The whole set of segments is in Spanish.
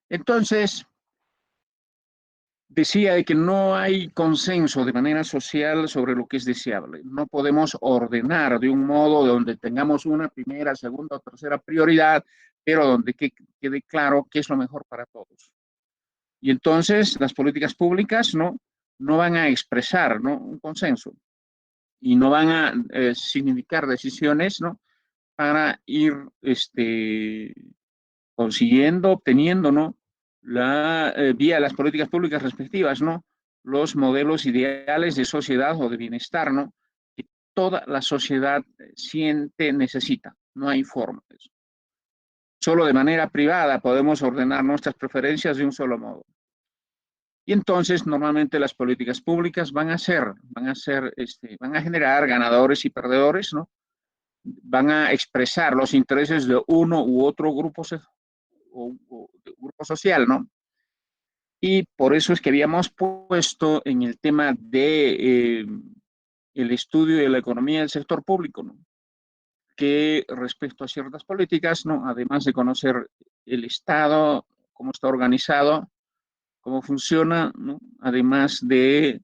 Entonces, decía de que no hay consenso de manera social sobre lo que es deseable. No podemos ordenar de un modo donde tengamos una primera, segunda o tercera prioridad, pero donde quede claro qué es lo mejor para todos. Y entonces las políticas públicas no van a expresar, ¿no?, un consenso y no van a significar decisiones, ¿no?, para ir consiguiendo, obteniendo, ¿no?, vía las políticas públicas respectivas, ¿no?, los modelos ideales de sociedad o de bienestar, ¿no?, que toda la sociedad siente, necesita. No hay forma de eso. Solo de manera privada podemos ordenar nuestras preferencias de un solo modo. Y entonces, normalmente las políticas públicas van a generar ganadores y perdedores, ¿no? Van a expresar los intereses de uno u otro grupo, o grupo social, ¿no? Y por eso es que habíamos puesto en el tema de el estudio de la economía del sector público, ¿no?, que respecto a ciertas políticas, ¿no?, además de conocer el Estado, cómo está organizado, cómo funciona, ¿no?, además de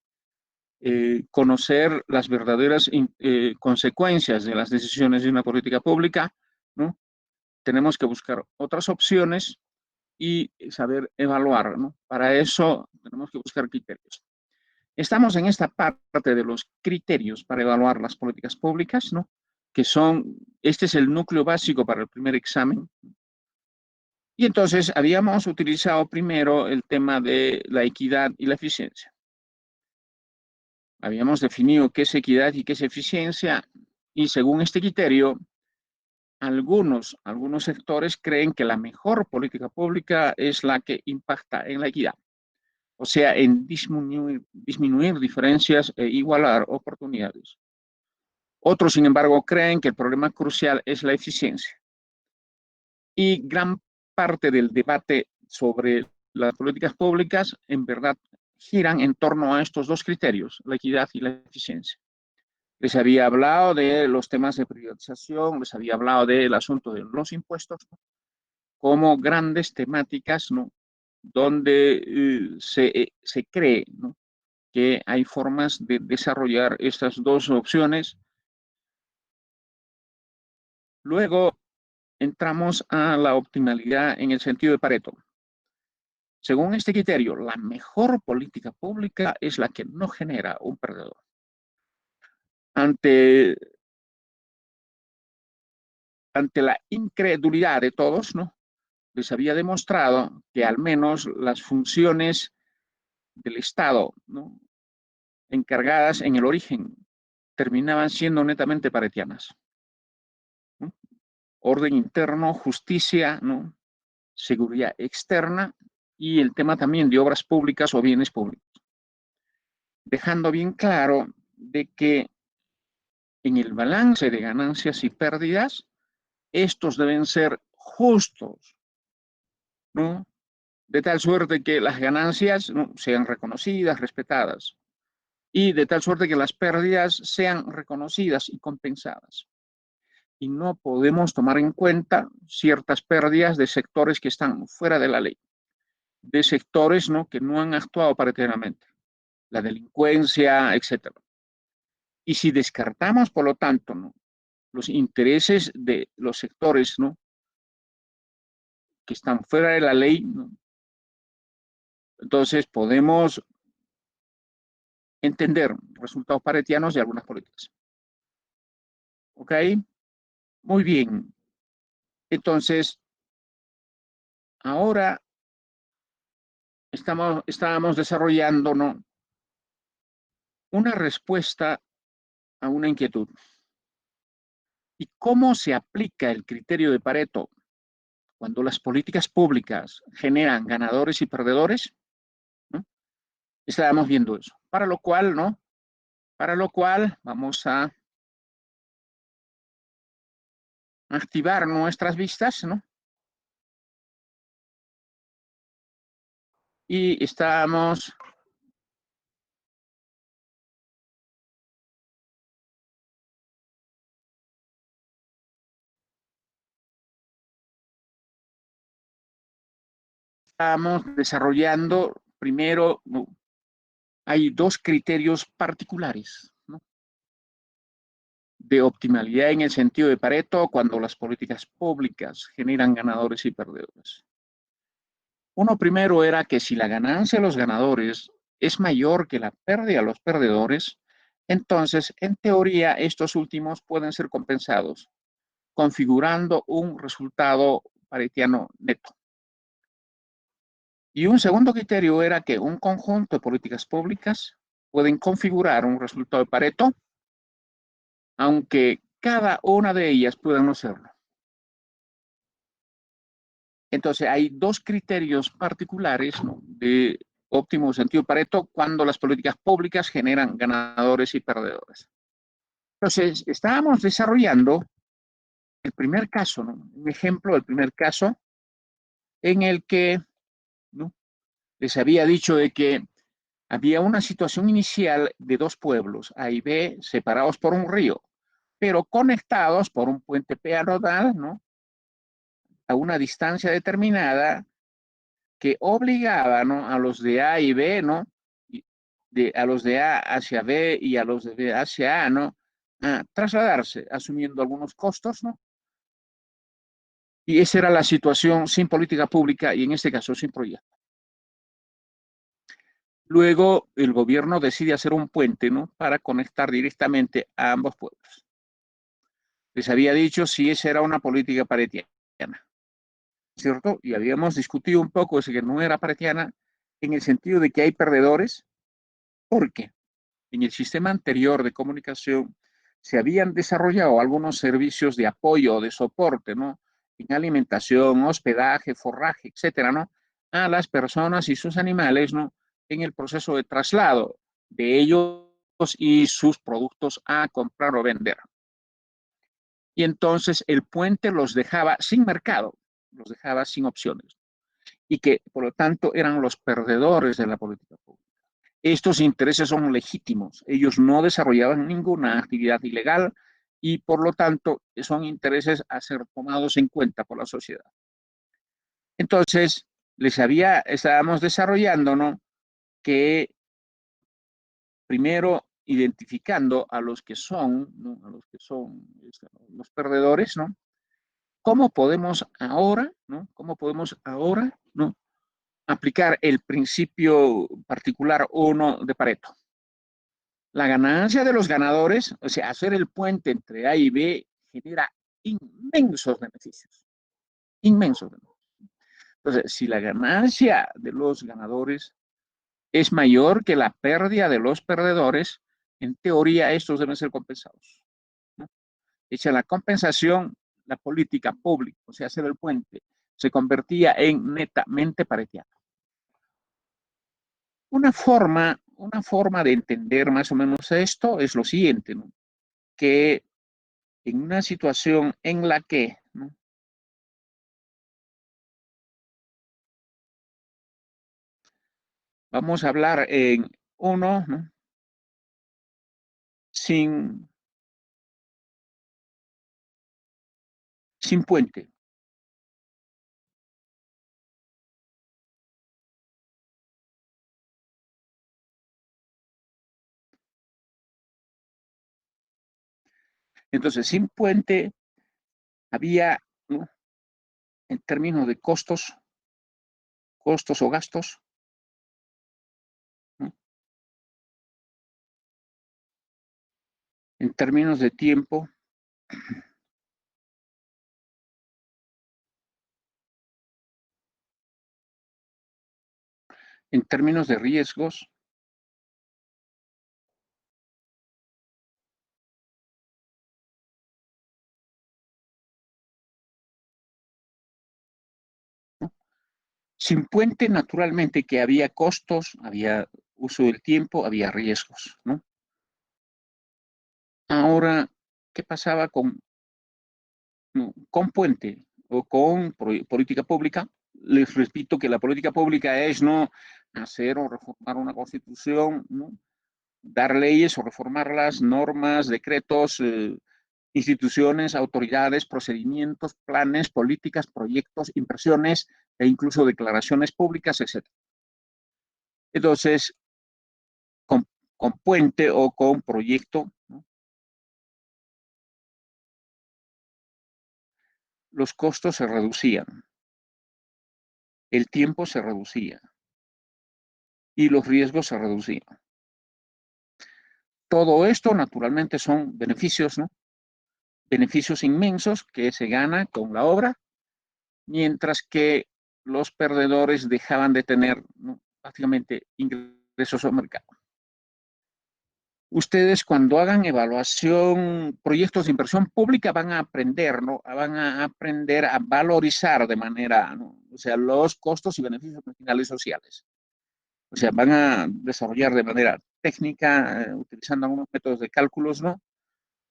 conocer las verdaderas consecuencias de las decisiones de una política pública, ¿no?, tenemos que buscar otras opciones y saber evaluar, ¿no? Para eso tenemos que buscar criterios. Estamos en esta parte de los criterios para evaluar las políticas públicas, ¿no?, que este es el núcleo básico para el primer examen. Y entonces habíamos utilizado primero el tema de la equidad y la eficiencia. Habíamos definido qué es equidad y qué es eficiencia, y según este criterio, algunos sectores creen que la mejor política pública es la que impacta en la equidad, o sea, en disminuir diferencias e igualar oportunidades. Otros, sin embargo, creen que el problema crucial es la eficiencia. Y gran parte del debate sobre las políticas públicas, en verdad, giran en torno a estos dos criterios, la equidad y la eficiencia. Les había hablado de los temas de privatización, les había hablado del asunto de los impuestos, ¿no?, como grandes temáticas, ¿no?, donde se cree, ¿no?, que hay formas de desarrollar estas dos opciones. Luego entramos a la optimalidad en el sentido de Pareto. Según este criterio, la mejor política pública es la que no genera un perdedor. Ante la incredulidad de todos, ¿no?, les había demostrado que al menos las funciones del Estado, ¿no?, encargadas en el origen terminaban siendo netamente paretianas, ¿no? Orden interno, justicia, ¿no?, seguridad externa y el tema también de obras públicas o bienes públicos, dejando bien claro de que en el balance de ganancias y pérdidas, estos deben ser justos, ¿no?, de tal suerte que las ganancias, ¿no?, sean reconocidas, respetadas, y de tal suerte que las pérdidas sean reconocidas y compensadas. Y no podemos tomar en cuenta ciertas pérdidas de sectores que están fuera de la ley, de sectores, ¿no?, que no han actuado paritariamente, la delincuencia, etcétera. Y si descartamos, por lo tanto, ¿no?, los intereses de los sectores, ¿no?, que están fuera de la ley, ¿no?, entonces podemos entender resultados paretianos de algunas políticas. ¿Ok? Muy bien. Entonces, ahora estábamos desarrollando, ¿no?, una respuesta a una inquietud. ¿Y cómo se aplica el criterio de Pareto cuando las políticas públicas generan ganadores y perdedores? ¿No? Estábamos viendo eso. Para lo cual, ¿no? Para lo cual vamos a activar nuestras vistas, ¿no? Y estamos estamos desarrollando, primero, hay dos criterios particulares, ¿no? De optimalidad en el sentido de Pareto cuando las políticas públicas generan ganadores y perdedores. Uno primero era que si la ganancia de los ganadores es mayor que la pérdida de los perdedores, entonces, en teoría, estos últimos pueden ser compensados, configurando un resultado paretiano neto. Y un segundo criterio era que un conjunto de políticas públicas pueden configurar un resultado de Pareto, aunque cada una de ellas pueda no serlo. Entonces, hay dos criterios particulares, ¿no?, de óptimo sentido Pareto cuando las políticas públicas generan ganadores y perdedores. Entonces, estábamos desarrollando el primer caso, ¿no?, un ejemplo del primer caso en el que, ¿no?, les había dicho de que había una situación inicial de dos pueblos, A y B, separados por un río, pero conectados por un puente peatonal, ¿no?, a una distancia determinada que obligaba, ¿no?, a los de A y B, ¿no?, a los de A hacia B y a los de B hacia A, ¿no?, a trasladarse, asumiendo algunos costos, ¿no? Y esa era la situación sin política pública y en este caso sin proyecto. Luego el gobierno decide hacer un puente, ¿no?, para conectar directamente a ambos pueblos. Les había dicho si esa era una política paretiana, ¿cierto? Y habíamos discutido un poco de que no era paretiana en el sentido de que hay perdedores, porque en el sistema anterior de comunicación se habían desarrollado algunos servicios de apoyo, de soporte, ¿no?, en alimentación, hospedaje, forraje, etcétera, ¿no?, a las personas y sus animales, ¿no?, en el proceso de traslado de ellos y sus productos a comprar o vender. Y entonces el puente los dejaba sin mercado, los dejaba sin opciones, y que por lo tanto eran los perdedores de la política pública. Estos intereses son legítimos, ellos no desarrollaban ninguna actividad ilegal y por lo tanto son intereses a ser tomados en cuenta por la sociedad. Entonces, estábamos desarrollando, ¿no?, que primero identificando a los que son, ¿no?, a los que son los perdedores, ¿no?, ¿cómo podemos ahora, ¿no?, cómo podemos ahora, ¿no?, aplicar el principio particular 1 de Pareto? La ganancia de los ganadores, o sea, hacer el puente entre A y B, genera inmensos beneficios, inmensos beneficios. Entonces, si la ganancia de los ganadores es mayor que la pérdida de los perdedores, en teoría estos deben ser compensados, ¿no? Hecha la compensación, la política pública, o sea, hacer el puente, se convertía en netamente paretiana. Una forma de entender más o menos esto es lo siguiente, ¿no?, que en una situación en la que, ¿no?, vamos a hablar en uno, ¿no?, sin, sin puente. Entonces, sin puente había, ¿no?, en términos de costos o gastos, ¿no?, en términos de tiempo, en términos de riesgos, ¿no? Sin puente, naturalmente que había costos, había uso del tiempo, había riesgos, ¿no? Ahora, ¿qué pasaba con puente o con política pública? Les repito que la política pública es no hacer o reformar una constitución, ¿no?, dar leyes o reformarlas, normas, decretos, instituciones, autoridades, procedimientos, planes, políticas, proyectos, inversiones e incluso declaraciones públicas, etcétera. Entonces, con puente o con proyecto, ¿no?, los costos se reducían, el tiempo se reducía y los riesgos se reducían. Todo esto, naturalmente, son beneficios, ¿no? Beneficios inmensos que se gana con la obra, mientras que los perdedores dejaban de tener, ¿no?, prácticamente ingresos al mercado. Ustedes, cuando hagan evaluación, proyectos de inversión pública, van a aprender, ¿no? Van a aprender a valorizar de manera, ¿no?, o sea, los costos y beneficios marginales sociales. O sea, van a desarrollar de manera técnica, utilizando algunos métodos de cálculos, ¿no?,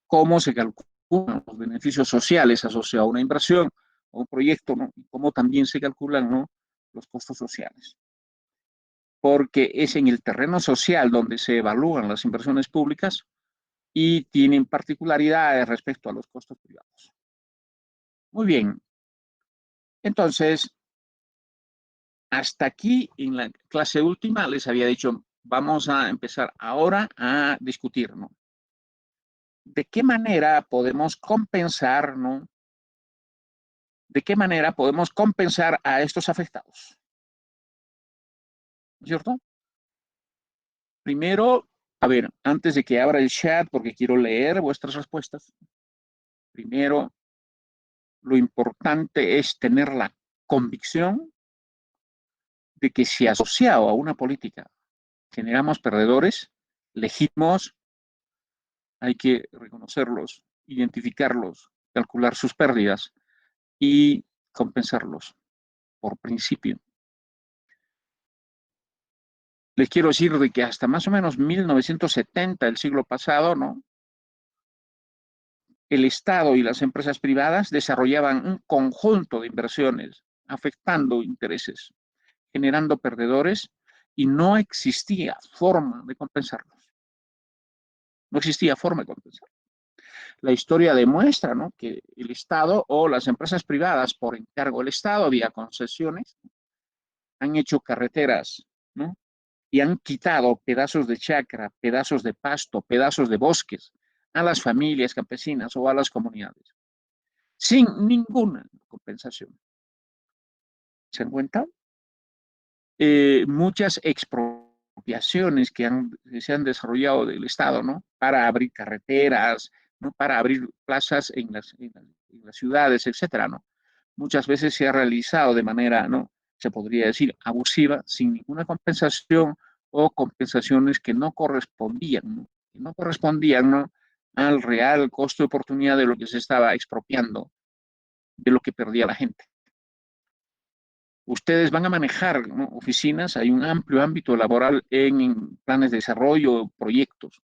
cómo se calculan los beneficios sociales asociados a una inversión o un proyecto, ¿no?, y cómo también se calculan, ¿no?, los costos sociales. Porque es en el terreno social donde se evalúan las inversiones públicas y tienen particularidades respecto a los costos privados. Muy bien, entonces, hasta aquí en la clase última les había dicho, vamos a empezar ahora a discutir, ¿no?, de qué manera podemos compensar, ¿no?, de qué manera podemos compensar a estos afectados, ¿cierto? Primero, a ver, antes de que abra el chat, porque quiero leer vuestras respuestas, primero, lo importante es tener la convicción de que si asociado a una política generamos perdedores legítimos, hay que reconocerlos, identificarlos, calcular sus pérdidas y compensarlos por principio. Les quiero decir de que hasta más o menos 1970, el siglo pasado, ¿no?, el Estado y las empresas privadas desarrollaban un conjunto de inversiones afectando intereses, generando perdedores, y no existía forma de compensarlos. No existía forma de compensarlos. La historia demuestra, ¿no?, que el Estado o las empresas privadas, por encargo del Estado, vía concesiones, han hecho carreteras, ¿no?, y han quitado pedazos de chacra, pedazos de pasto, pedazos de bosques a las familias campesinas o a las comunidades, sin ninguna compensación. ¿Se dan cuenta? Muchas expropiaciones que se han desarrollado del Estado, ¿no?, para abrir carreteras, ¿no?, para abrir plazas en las ciudades, etcétera, ¿no? Muchas veces se ha realizado de manera, ¿no?, se podría decir, abusiva, sin ninguna compensación o compensaciones que no correspondían, ¿no?, que no correspondían, ¿no?, al real costo de oportunidad de lo que se estaba expropiando, de lo que perdía la gente. Ustedes van a manejar, ¿no?, oficinas, hay un amplio ámbito laboral en planes de desarrollo, proyectos.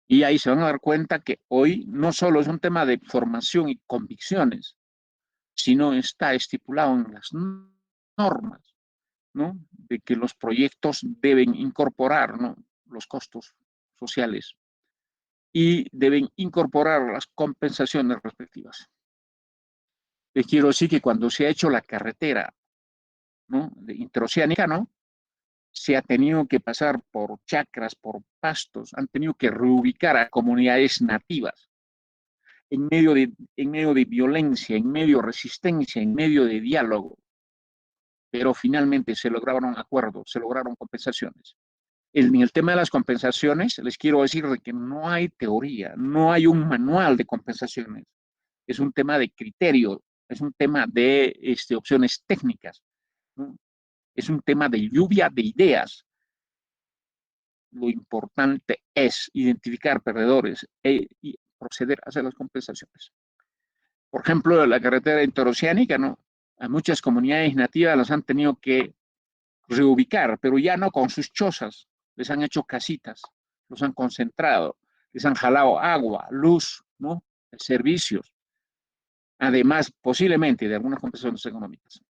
Y ahí se van a dar cuenta que hoy no solo es un tema de formación y convicciones, sino está estipulado en las normas, ¿no?, de que los proyectos deben incorporar, ¿no?, los costos sociales y deben incorporar las compensaciones respectivas. Les quiero decir que cuando se ha hecho la carretera, ¿no?, interoceánica, ¿no?, se ha tenido que pasar por chacras, por pastos, han tenido que reubicar a comunidades nativas en medio de violencia, en medio de resistencia, en medio de diálogo, pero finalmente se lograron acuerdos, se lograron compensaciones. En el tema de las compensaciones, les quiero decir de que no hay teoría, no hay un manual de compensaciones, es un tema de criterio, es un tema de opciones técnicas, ¿no?, es un tema de lluvia de ideas. Lo importante es identificar perdedores y proceder a hacer las compensaciones. Por ejemplo, la carretera interoceánica, ¿no?, a muchas comunidades nativas las han tenido que reubicar, pero ya no con sus chozas, les han hecho casitas, los han concentrado, les han jalado agua, luz, ¿no?, servicios, además posiblemente de algunas compensaciones económicas.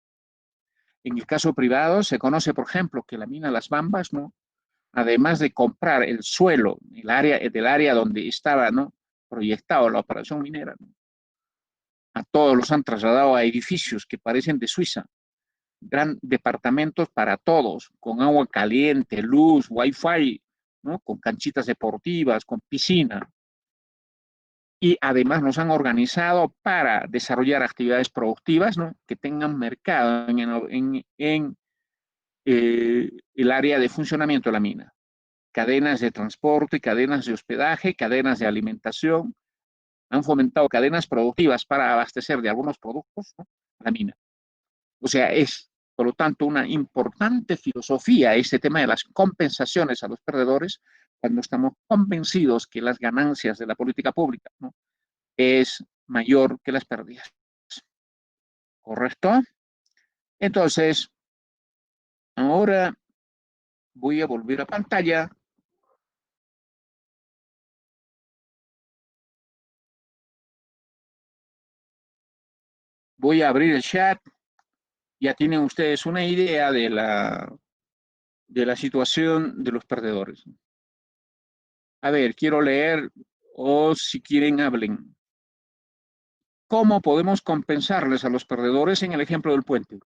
En el caso privado se conoce, por ejemplo, que la mina Las Bambas, ¿no?, además de comprar el suelo, del área donde estaba, ¿no?, proyectado la operación minera, ¿no? A todos los han trasladado a edificios que parecen de Suiza, gran departamentos para todos, con agua caliente, luz, wifi, ¿no? Con canchitas deportivas, con piscina. Y además nos han organizado para desarrollar actividades productivas, ¿no? Que tengan mercado en el área de funcionamiento de la mina. Cadenas de transporte, cadenas de hospedaje, cadenas de alimentación. Han fomentado cadenas productivas para abastecer de algunos productos, ¿no? La mina. O sea, es, por lo tanto, una importante filosofía este tema de las compensaciones a los perdedores cuando estamos convencidos que las ganancias de la política pública, ¿no? Es mayor que las pérdidas. ¿Correcto? Entonces, ahora voy a volver a pantalla. Voy a abrir el chat. Ya tienen ustedes una idea de la situación de los perdedores. A ver, quiero leer o si quieren hablen. ¿Cómo podemos compensarles a los perdedores en el ejemplo del puente?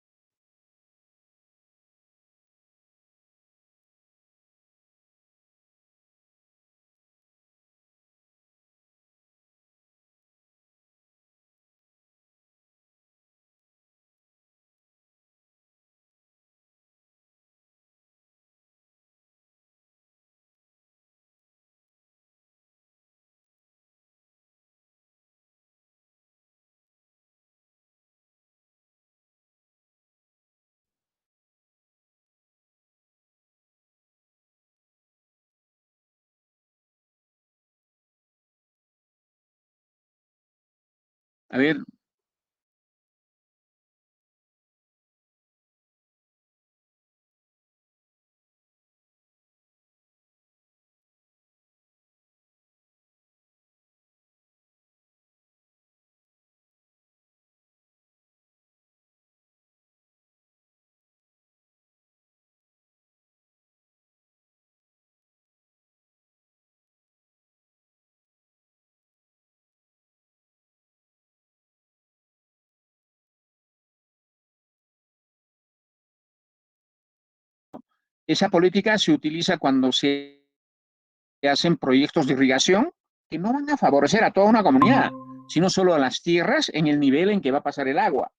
A ver, esa política se utiliza cuando se hacen proyectos de irrigación que no van a favorecer a toda una comunidad, sino solo a las tierras en el nivel en que va a pasar el agua.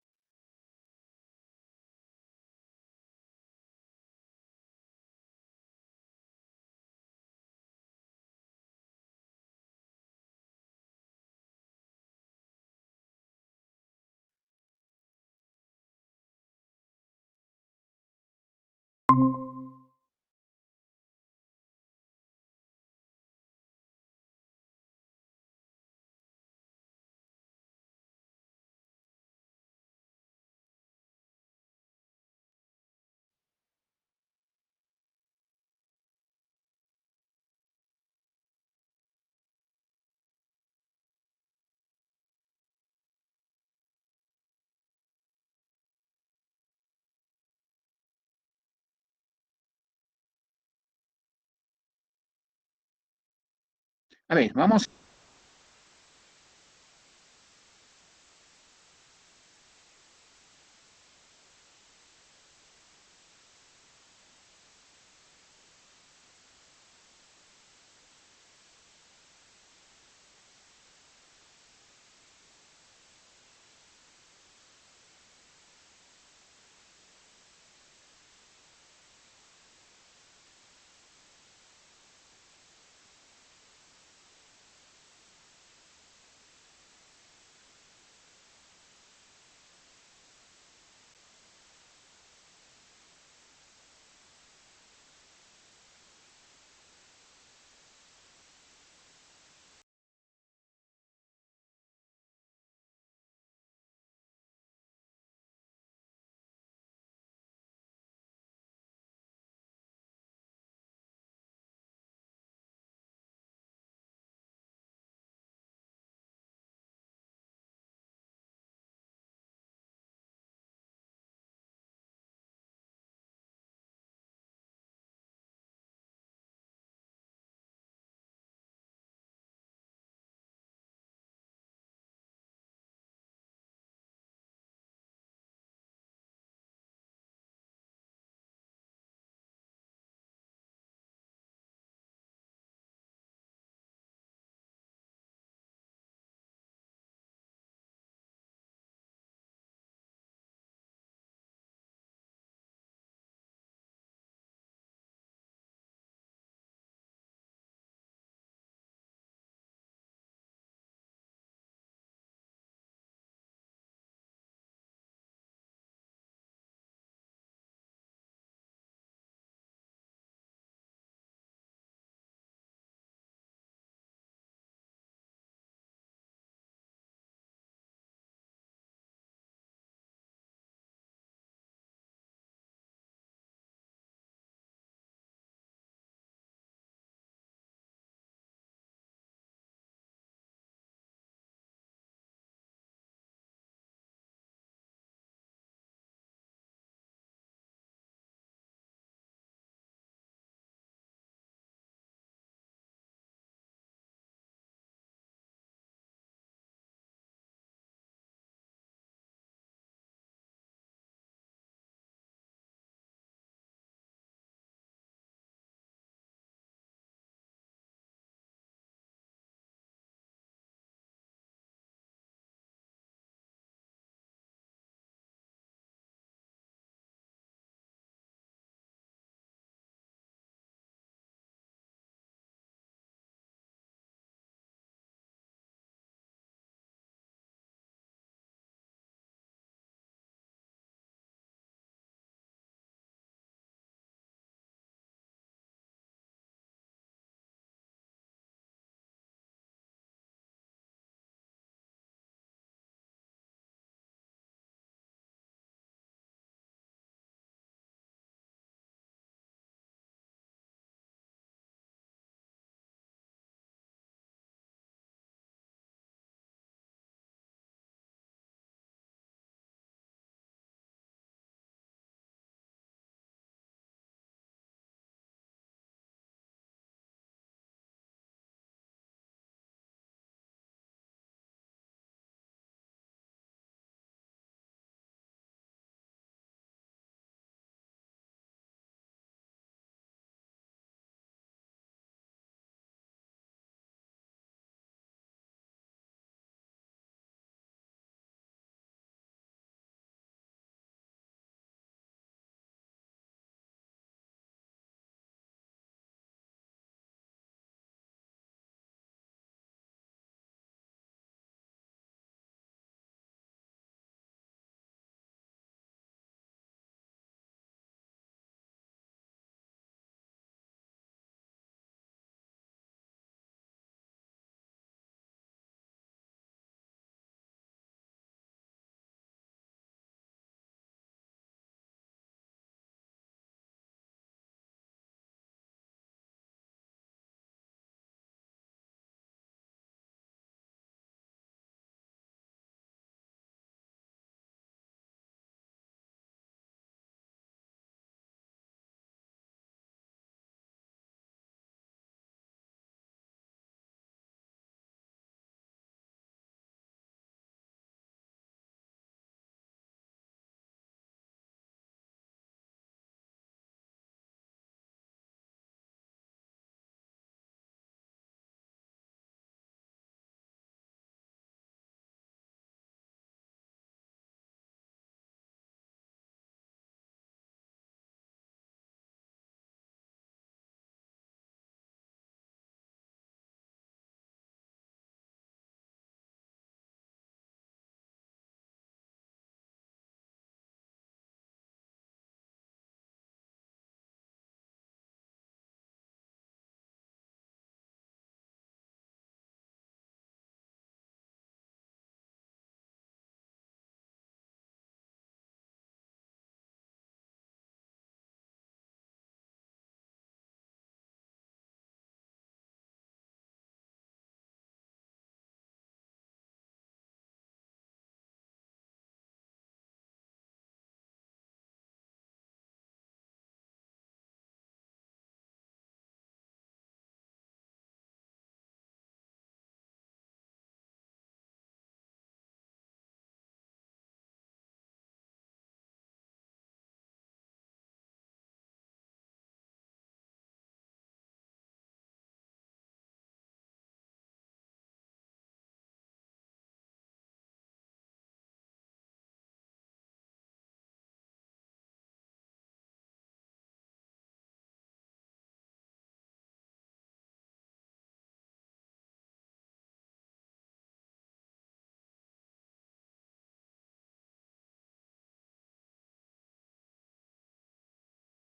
A ver, vamos